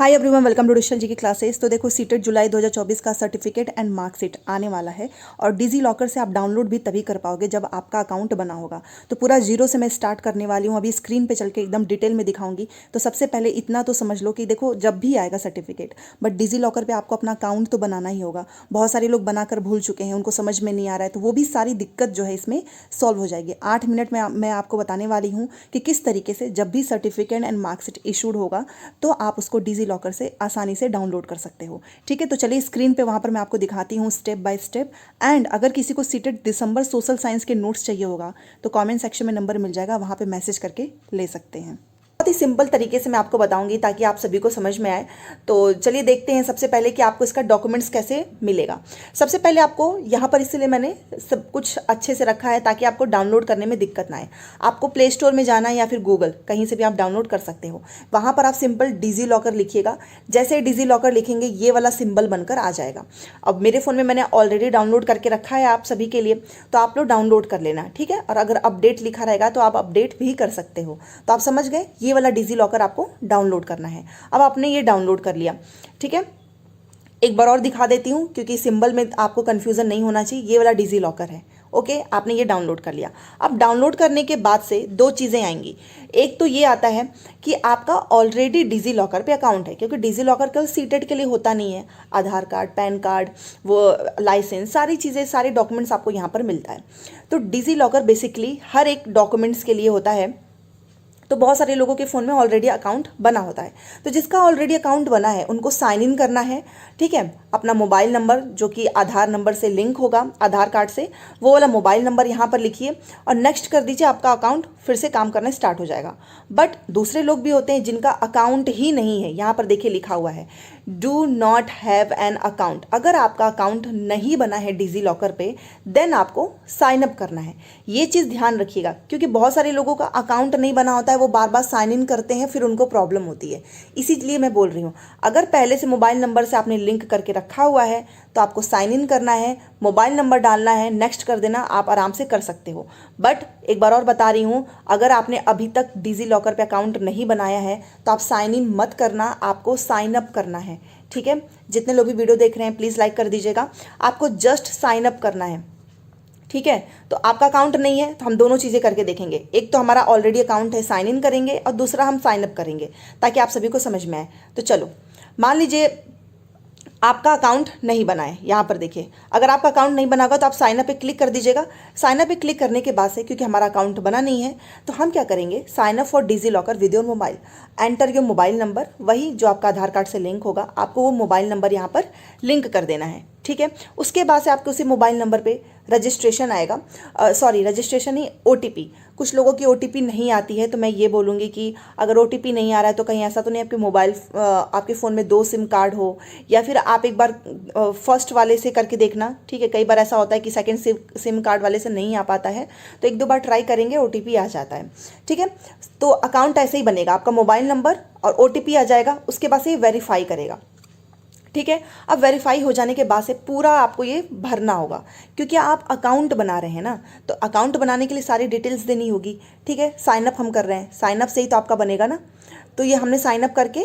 Hi everyone, welcome to digital ji की classes. तो देखो, सीटेट जुलाई 2024 का सर्टिफिकेट एंड मार्कशीट आने वाला है और डिजी लॉकर से आप डाउनलोड भी तभी कर पाओगे जब आपका अकाउंट बना होगा। तो पूरा जीरो से मैं स्टार्ट करने वाली हूँ। अभी स्क्रीन पे चल के एकदम डिटेल में दिखाऊंगी। तो सबसे पहले इतना तो समझ लो कि देखो, जब भी आएगा सर्टिफिकेट, बट डिजी लॉकर पर आपको अपना अकाउंट तो बनाना ही होगा। बहुत सारे लोग बनाकर भूल चुके हैं, उनको समझ में नहीं आ रहा है, तो वो भी सारी दिक्कत जो है इसमें सॉल्व हो जाएगी। 8 मिनट में मैं आपको बताने वाली हूँ कि किस तरीके से जब भी सर्टिफिकेट एंड मार्कशीट इशूड होगा तो आप उसको डिजी लॉकर से आसानी से डाउनलोड कर सकते हो। ठीक है, तो चलिए स्क्रीन पे वहां पर मैं आपको दिखाती हूँ स्टेप बाय स्टेप। एंड अगर किसी को सीटेट दिसंबर सोशल साइंस के नोट्स चाहिए होगा तो कमेंट सेक्शन में नंबर मिल जाएगा, वहां पे मैसेज करके ले सकते हैं। बहुत ही सिंपल तरीके से मैं आपको बताऊंगी ताकि आप सभी को समझ में आए। तो चलिए देखते हैं सबसे पहले कि आपको इसका डॉक्यूमेंट्स कैसे मिलेगा। सबसे पहले आपको यहाँ पर, इसलिए मैंने सब कुछ अच्छे से रखा है ताकि आपको डाउनलोड करने में दिक्कत ना आए। आपको प्ले स्टोर में जाना है या फिर गूगल, कहीं से भी आप डाउनलोड कर सकते हो। वहाँ पर आप सिंपल डिजी लॉकर लिखिएगा। जैसे डिजी लॉकर लिखेंगे ये वाला सिंबल बनकर आ जाएगा। अब मेरे फ़ोन में मैंने ऑलरेडी डाउनलोड करके रखा है आप सभी के लिए, तो आप लोग डाउनलोड कर लेना, ठीक है। और अगर अपडेट लिखा रहेगा तो आप अपडेट भी कर सकते हो। तो आप समझ गए, ये वाला डिजी लॉकर आपको डाउनलोड करना है। अब आपने ये डाउनलोड कर लिया, ठीक है। एक बार और दिखा देती हूँ क्योंकि सिंबल में आपको कंफ्यूजन नहीं होना चाहिए। ये वाला डिजी लॉकर है, ओके। आपने ये डाउनलोड कर लिया। अब डाउनलोड करने के बाद से दो चीज़ें आएंगी। एक तो ये आता है कि आपका ऑलरेडी डिजी लॉकर पे अकाउंट है, क्योंकि डिजी लॉकर केवल सीटेट के लिए होता नहीं है। आधार कार्ड, पैन कार्ड, वो लाइसेंस, सारी चीज़ें, सारे डॉक्यूमेंट्स आपको यहाँ पर मिलता है। तो डिजी लॉकर बेसिकली हर एक डॉक्यूमेंट्स के लिए होता है। तो बहुत सारे लोगों के फ़ोन में ऑलरेडी अकाउंट बना होता है। तो जिसका ऑलरेडी अकाउंट बना है उनको साइन इन करना है, ठीक है। अपना मोबाइल नंबर जो कि आधार नंबर से लिंक होगा, आधार कार्ड से, वो वाला मोबाइल नंबर यहाँ पर लिखिए और नेक्स्ट कर दीजिए। आपका अकाउंट फिर से काम करना स्टार्ट हो जाएगा। बट दूसरे लोग भी होते हैं जिनका अकाउंट ही नहीं है। यहाँ पर देखिए लिखा हुआ है do not have an account. अगर आपका अकाउंट नहीं बना है डिजी लॉकर पे, देन आपको साइन अप करना है। ये चीज़ ध्यान रखिएगा, क्योंकि बहुत सारे लोगों का अकाउंट नहीं बना होता है, वो बार बार साइन इन करते हैं, फिर उनको प्रॉब्लम होती है। इसीलिए मैं बोल रही हूँ, अगर पहले से मोबाइल नंबर से आपने लिंक करके रखा हुआ है तो आपको साइन इन करना है, मोबाइल नंबर डालना है, नेक्स्ट कर देना, आप आराम से कर सकते हो। बट एक बार और बता रही हूँ, अगर आपने अभी तक डिजी लॉकर पे अकाउंट नहीं बनाया है तो आप साइन इन मत करना, आपको साइन अप करना है, ठीक है। जितने लोग भी वीडियो देख रहे हैं प्लीज़ लाइक कर दीजिएगा। आपको जस्ट साइन अप करना है, ठीक है। तो आपका अकाउंट नहीं है तो हम दोनों चीज़ें करके देखेंगे। एक तो हमारा ऑलरेडी अकाउंट है, साइन इन करेंगे, और दूसरा हम साइन अप करेंगे ताकि आप सभी को समझ में आए। तो चलो, मान लीजिए आपका अकाउंट नहीं बना है। यहाँ पर देखिए, अगर आपका अकाउंट नहीं बना होगा तो आप साइन अप पे क्लिक कर दीजिएगा। साइन अप पे क्लिक करने के बाद से, क्योंकि हमारा अकाउंट बना नहीं है, तो हम क्या करेंगे, sign up for DigiLocker with your mobile, enter your mobile number, वही जो आपका आधार कार्ड से लिंक होगा, आपको वो मोबाइल नंबर यहाँ पर लिंक कर देना है, ठीक है। उसके बाद से आपके उसी मोबाइल नंबर पे रजिस्ट्रेशन आएगा, सॉरी रजिस्ट्रेशन ही, ओटीपी। कुछ लोगों की ओटीपी नहीं आती है, तो मैं ये बोलूँगी कि अगर ओटीपी नहीं आ रहा है तो कहीं ऐसा तो नहीं आपके मोबाइल, आपके फ़ोन में 2 सिम कार्ड हो, या फिर आप एक बार फर्स्ट वाले से करके देखना, ठीक है। कई बार ऐसा होता है कि सेकंड सिम कार्ड वाले से नहीं आ पाता है, तो 1-2 बार ट्राई करेंगे, ओटीपी आ जाता है, ठीक है। तो अकाउंट ऐसे ही बनेगा, आपका मोबाइल नंबर और ओटीपी आ जाएगा, उसके बाद से वेरीफाई करेगा, ठीक है। अब वेरीफाई हो जाने के बाद से पूरा आपको ये भरना होगा, क्योंकि आप अकाउंट बना रहे हैं ना, तो अकाउंट बनाने के लिए सारी डिटेल्स देनी होगी, ठीक है। साइन अप हम कर रहे हैं, साइन अप से ही तो आपका बनेगा ना। तो ये हमने साइन अप करके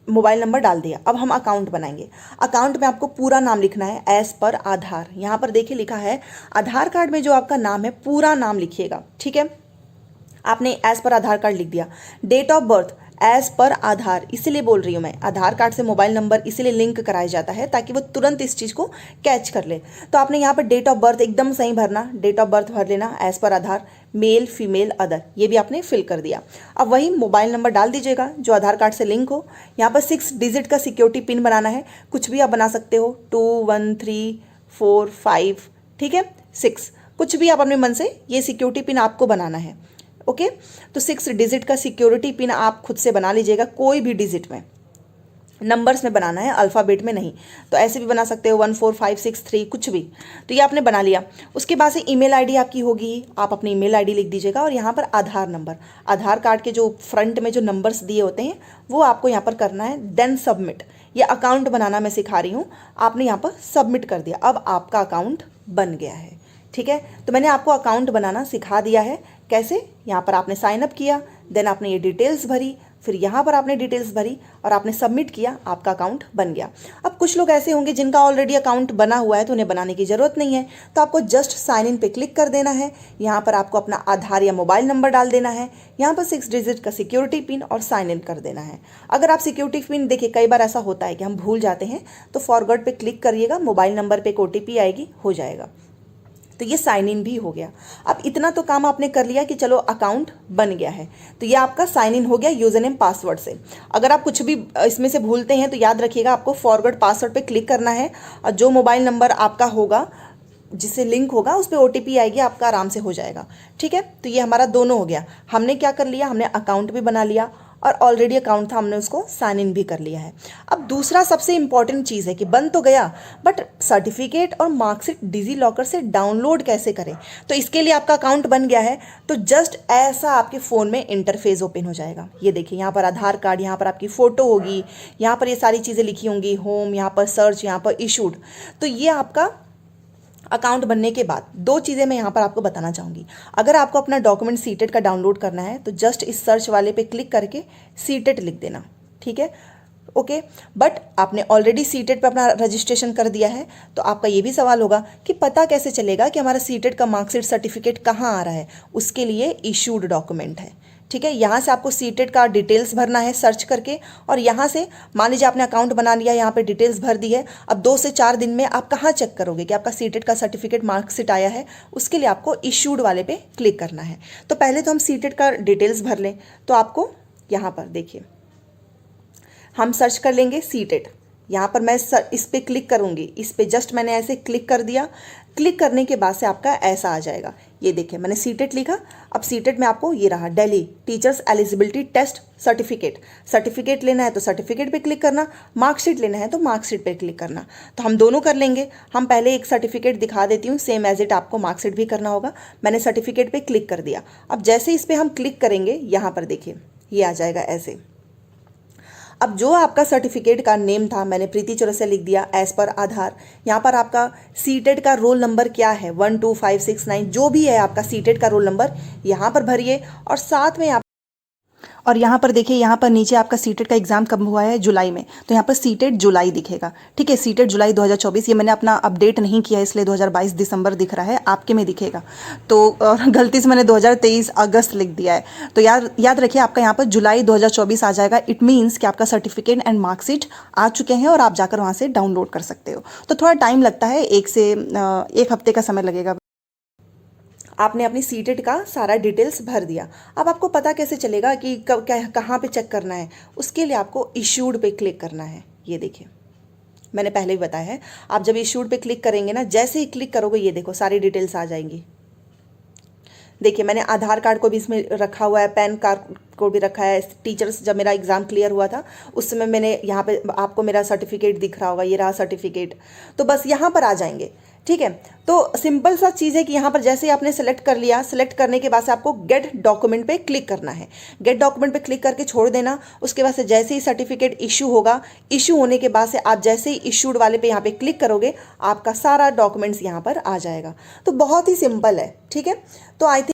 मोबाइल नंबर डाल दिया। अब हम अकाउंट बनाएंगे। अकाउंट में आपको पूरा नाम लिखना है एज पर आधार। यहाँ पर देखिए लिखा है, आधार कार्ड में जो आपका नाम है पूरा नाम लिखिएगा, ठीक है। आपने एज पर आधार कार्ड लिख दिया। Date of birth as per आधार, इसीलिए बोल रही हूँ मैं, आधार कार्ड से मोबाइल नंबर इसीलिए लिंक कराया जाता है ताकि वो तुरंत इस चीज़ को कैच कर ले। तो आपने यहाँ पर डेट ऑफ बर्थ एकदम सही भरना, डेट ऑफ बर्थ भर लेना एज पर आधार, मेल फीमेल अदर, ये भी आपने फिल कर दिया। अब वही मोबाइल नंबर डाल दीजिएगा जो आधार कार्ड से लिंक हो। यहाँ पर 6 डिजिट का सिक्योरिटी पिन बनाना है, कुछ भी आप बना सकते हो, 2 1 3 4 5, ठीक है, 6, कुछ भी आप अपने मन से, ये सिक्योरिटी पिन आपको बनाना है, ओके। तो 6 डिजिट का सिक्योरिटी पिन आप खुद से बना लीजिएगा, कोई भी डिजिट में, नंबर्स में बनाना है, अल्फ़ाबेट में नहीं। तो ऐसे भी बना सकते हो 1 4 5 6 3, कुछ भी। तो ये आपने बना लिया। उसके बाद से ईमेल आईडी आपकी होगी, आप अपनी ईमेल आईडी लिख दीजिएगा, और यहाँ पर आधार नंबर, आधार कार्ड के जो फ्रंट में जो नंबर्स दिए होते हैं वो आपको यहाँ पर करना है। देन सबमिट, ये अकाउंट बनाना मैं सिखा रही हूँ, आपने यहाँ पर सबमिट कर दिया। अब आपका अकाउंट बन गया है, ठीक है। तो मैंने आपको अकाउंट बनाना सिखा दिया है कैसे। यहाँ पर आपने साइन अप किया, देन आपने ये डिटेल्स भरी, फिर यहाँ पर आपने डिटेल्स भरी और आपने सबमिट किया, आपका अकाउंट बन गया। अब कुछ लोग ऐसे होंगे जिनका ऑलरेडी अकाउंट बना हुआ है तो उन्हें बनाने की ज़रूरत नहीं है, तो आपको जस्ट साइन इन पे क्लिक कर देना है। यहाँ पर आपको अपना आधार या मोबाइल नंबर डाल देना है, यहाँ पर 6 डिजिट का सिक्योरिटी पिन और साइन इन कर देना है। अगर आप सिक्योरिटी पिन, देखिए कई बार ऐसा होता है कि हम भूल जाते हैं, तो फॉरगॉट पे क्लिक करिएगा, मोबाइल नंबर पे एक OTP आएगी, हो जाएगा। तो ये साइन इन भी हो गया। अब इतना तो काम आपने कर लिया कि चलो अकाउंट बन गया है, तो ये आपका साइन इन हो गया यूज़र नेम पासवर्ड से। अगर आप कुछ भी इसमें से भूलते हैं तो याद रखिएगा, आपको फॉरवर्ड पासवर्ड पे क्लिक करना है और जो मोबाइल नंबर आपका होगा, जिससे लिंक होगा, उस पर OTP आएगी, आपका आराम से हो जाएगा। ठीक है, तो ये हमारा दोनों हो गया। हमने क्या कर लिया, हमने अकाउंट भी बना लिया और ऑलरेडी अकाउंट था, हमने उसको साइन इन भी कर लिया है। अब दूसरा सबसे इंपॉर्टेंट चीज़ है कि बन तो गया, बट सर्टिफिकेट और मार्कशीट डिजी लॉकर से डाउनलोड कैसे करें। तो इसके लिए आपका अकाउंट बन गया है, तो जस्ट ऐसा आपके फ़ोन में इंटरफेस ओपन हो जाएगा। ये देखिए, यहाँ पर आधार कार्ड, यहाँ पर आपकी फ़ोटो होगी, यहाँ पर ये सारी चीज़ें लिखी होंगी, होम, यहाँ पर सर्च, यहाँ पर इशूड। तो ये आपका अकाउंट बनने के बाद दो चीज़ें मैं यहाँ पर आपको बताना चाहूँगी। अगर आपको अपना डॉक्यूमेंट सीटेट का डाउनलोड करना है तो जस्ट इस सर्च वाले पे क्लिक करके सीटेट लिख देना, ठीक है, ओके। बट आपने ऑलरेडी सीटेट पे अपना रजिस्ट्रेशन कर दिया है, तो आपका ये भी सवाल होगा कि पता कैसे चलेगा कि हमारा सीटेट का मार्कशीट सर्टिफिकेट कहाँ आ रहा है। उसके लिए इशूड डॉक्यूमेंट है, ठीक है। यहाँ से आपको सीटेट का डिटेल्स भरना है सर्च करके, और यहाँ से मान लीजिए आपने अकाउंट बना लिया, यहाँ पे डिटेल्स भर दी है। अब 2 से 4 दिन में आप कहाँ चेक करोगे कि आपका सीटेट का सर्टिफिकेट मार्कशीट आया है। उसके लिए आपको इशूड वाले पे क्लिक करना है। तो पहले तो हम सीटेट का डिटेल्स भर लें। तो आपको यहाँ पर देखिए, हम सर्च कर लेंगे सीटेट। यहाँ पर मैं इस पर क्लिक करूँगी, इस पर जस्ट मैंने ऐसे क्लिक कर दिया। क्लिक करने के बाद से आपका ऐसा आ जाएगा। ये देखिए, मैंने सीटेट लिखा। अब सीटेट में आपको ये रहा, Delhi teachers eligibility test certificate. Certificate लेना है तो सर्टिफिकेट पे क्लिक करना, मार्कशीट लेना है तो मार्कशीट पे क्लिक करना। तो हम दोनों कर लेंगे। हम पहले एक सर्टिफिकेट दिखा देती हूँ, सेम एज इट आपको मार्कशीट भी करना होगा। मैंने सर्टिफिकेट पे क्लिक कर दिया। अब जैसे इस पर हम क्लिक करेंगे, यहाँ पर देखिए ये आ जाएगा ऐसे। अब जो आपका सर्टिफिकेट का नेम था, मैंने प्रीति चौरसिया लिख दिया एज पर आधार। यहाँ पर आपका सीटेट का रोल नंबर क्या है, 1 2 5 6 9, जो भी है आपका सीटेट का रोल नंबर यहाँ पर भरिए। और साथ में और यहाँ पर देखिए, यहाँ पर नीचे आपका सीटेट का एग्जाम कब हुआ है, जुलाई में, तो यहाँ पर सीटेट जुलाई दिखेगा, ठीक है। सीटेट जुलाई 2024, ये मैंने अपना अपडेट नहीं किया इसलिए 2022 दिसंबर दिख रहा है, आपके में दिखेगा। तो गलती से मैंने 2023 अगस्त लिख दिया है। तो याद रखिए, आपका यहाँ पर जुलाई 2024 आ जाएगा। इट मीन्स कि आपका सर्टिफिकेट एंड मार्कशीट आ चुके हैं और आप जाकर वहाँ से डाउनलोड कर सकते हो। तो थोड़ा टाइम लगता है, 1 हफ्ते का समय लगेगा। आपने अपनी सीटेट का सारा डिटेल्स भर दिया। अब आपको पता कैसे चलेगा कि कहाँ पे चेक करना है। उसके लिए आपको इशूड पे क्लिक करना है। ये देखिए, मैंने पहले भी बताया है, आप जब इशूड पे क्लिक करेंगे ना, जैसे ही क्लिक करोगे ये देखो सारी डिटेल्स आ जाएंगी। देखिए, मैंने आधार कार्ड को भी इसमें रखा हुआ है, पैन कार्ड को भी रखा है। टीचर्स, जब मेरा एग्ज़ाम क्लियर हुआ था उस समय मैंने यहाँ पे, आपको मेरा सर्टिफिकेट दिख रहा होगा, ये रहा सर्टिफिकेट। तो बस यहाँ पर आ जाएंगे, ठीक है। तो सिंपल सा चीज़ है कि यहाँ पर जैसे ही आपने सेलेक्ट कर लिया, सेलेक्ट करने के बाद से आपको गेट डॉक्यूमेंट पे क्लिक करना है। गेट डॉक्यूमेंट पे क्लिक करके छोड़ देना। उसके बाद से जैसे ही सर्टिफिकेट इशू होगा, इशू होने के बाद से आप जैसे ही इशूड वाले पे यहाँ पे क्लिक करोगे, आपका सारा डॉक्यूमेंट्स यहाँ पर आ जाएगा। तो बहुत ही सिंपल है, ठीक है। तो आई थिंक